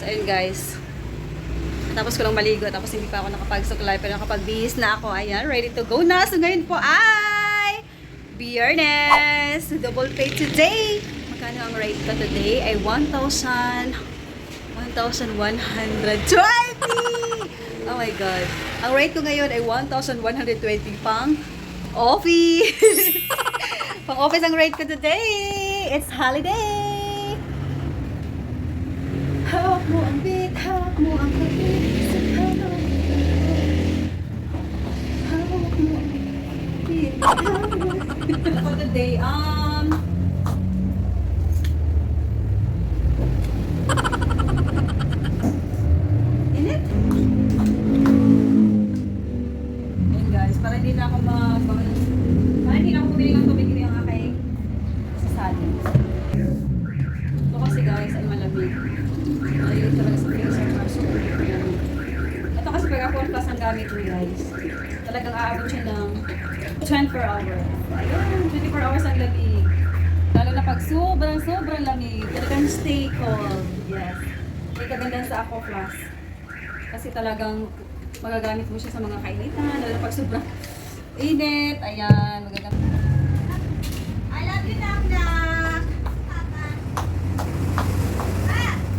So, ayun guys. Tapos ko lang maligo. Tapos hindi pa ako nakapag-suklay. Pero nakapag-bihis na ako. Ayan, ready to go na. So, ngayon po ay Biyernes. Double pay today. Magkano ang rate ko today? Ay 1,120. Oh my God. Ang rate ko ngayon ay 1,120 pang office. Pang office ang rate ko today. It's holiday. Hawak mo ang beat, hawak mo ang kapit. Hawak mo ang beat, for today, init. Ayan guys, para hindi na ako para hindi na ako bumili ng tubig yung aking sasalin. Ito kasi guys ay malamig. Ayun talaga sa freezer na super malamig. Ito kasi pag ako plus ang gamit mo guys, talagang aabot siya ng 24 hours. Ayun, 24 hours ang lamig. Lalo na pag sobrang lamig, talagang stay cold. Yes. May kagandahan sa Aqua Plus. Kasi talagang magagamit mo siya sa mga kainitan, lalo pag sobrang init. Ayan, magagamit. I love you, Nak. Papa.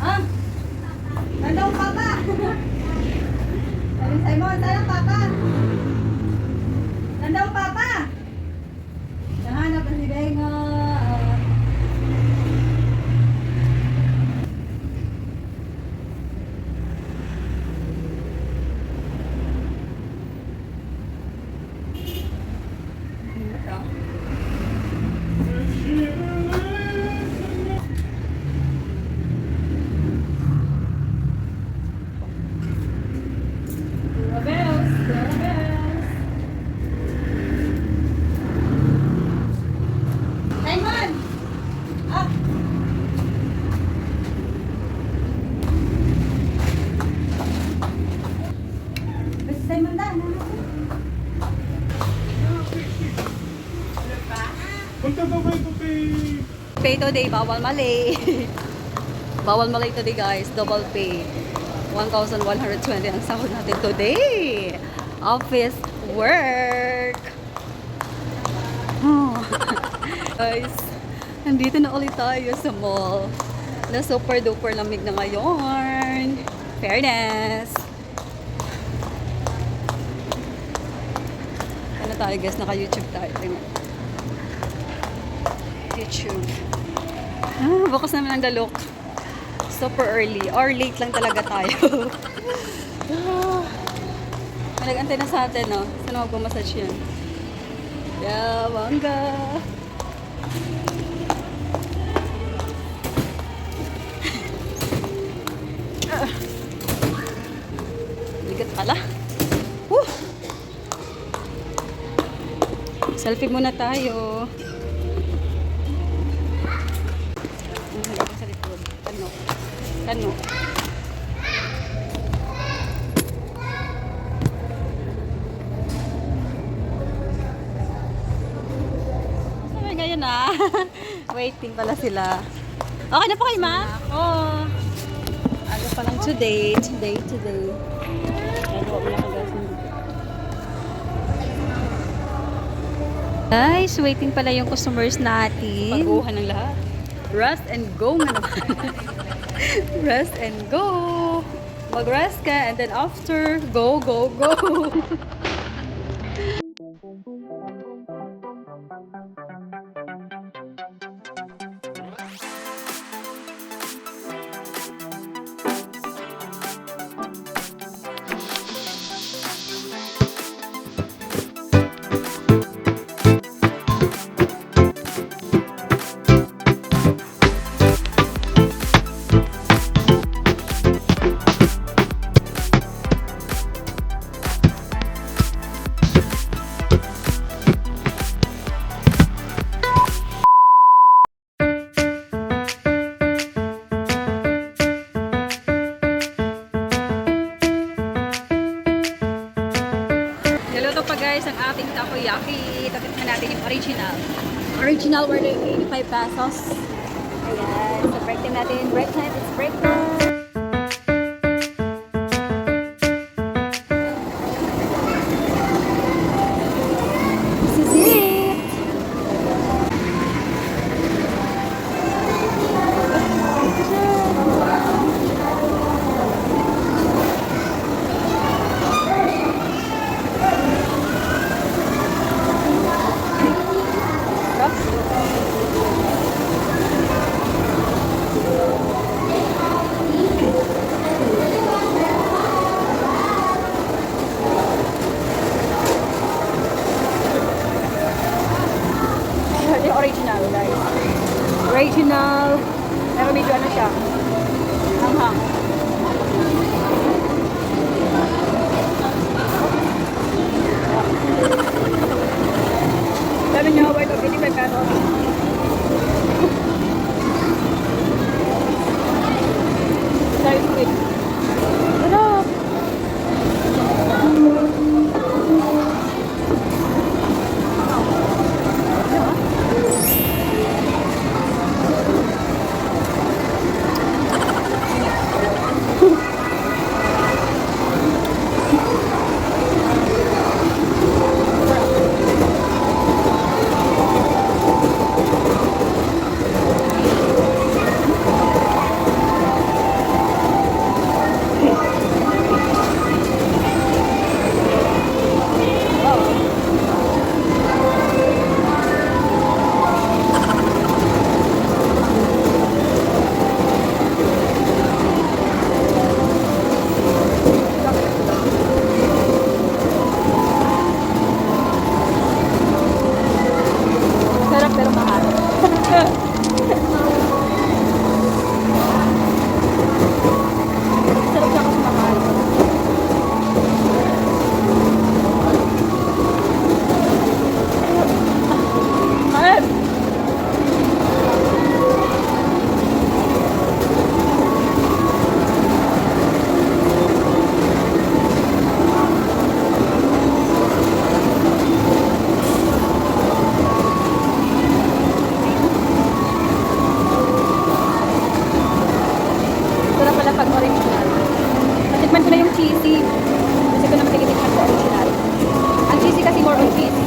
Ah! Nandaw, Papa! Sabi Simon, saan Papa? Nandaw, Papa! Nahanap na si Benga. Pay today, bawal mali. Bawal mali today guys, double pay. 1,120 ang sahod natin today. Office work. Oh. Guys, nandito na ulit tayo sa mall. Na super duper lamig na ngayon. Fairness. Ano tayo guys, naka-YouTube tayo. Tingnan. YouTube. Bukas naman ang dalok. Super early. Or late lang talaga tayo. May nag-antay na sa atin, no? Saan magpamassage yan? Yeah, bangga. Bigat pala. Selfie muna tayo. Sa likod. Kano. Sabi ngayon na. Waiting pala sila. Okay na po kayo, ma? Oo. Ano pa lang today. Ano wala ka guys. Guys, waiting pala yung customers natin. Pag-uhan ng lahat. Rest and go nga naman. Rest and go. Mag-rest ka and then after, go. guys ang ating takoyaki. Tatikman natin yung original. Original worth 85 pesos. Ayan. So break time natin. Break time. It's break time. pag original. Natikman ko na yung cheesy. Kasi ko na matigitikman sa original. Ang cheesy kasi more on cheese.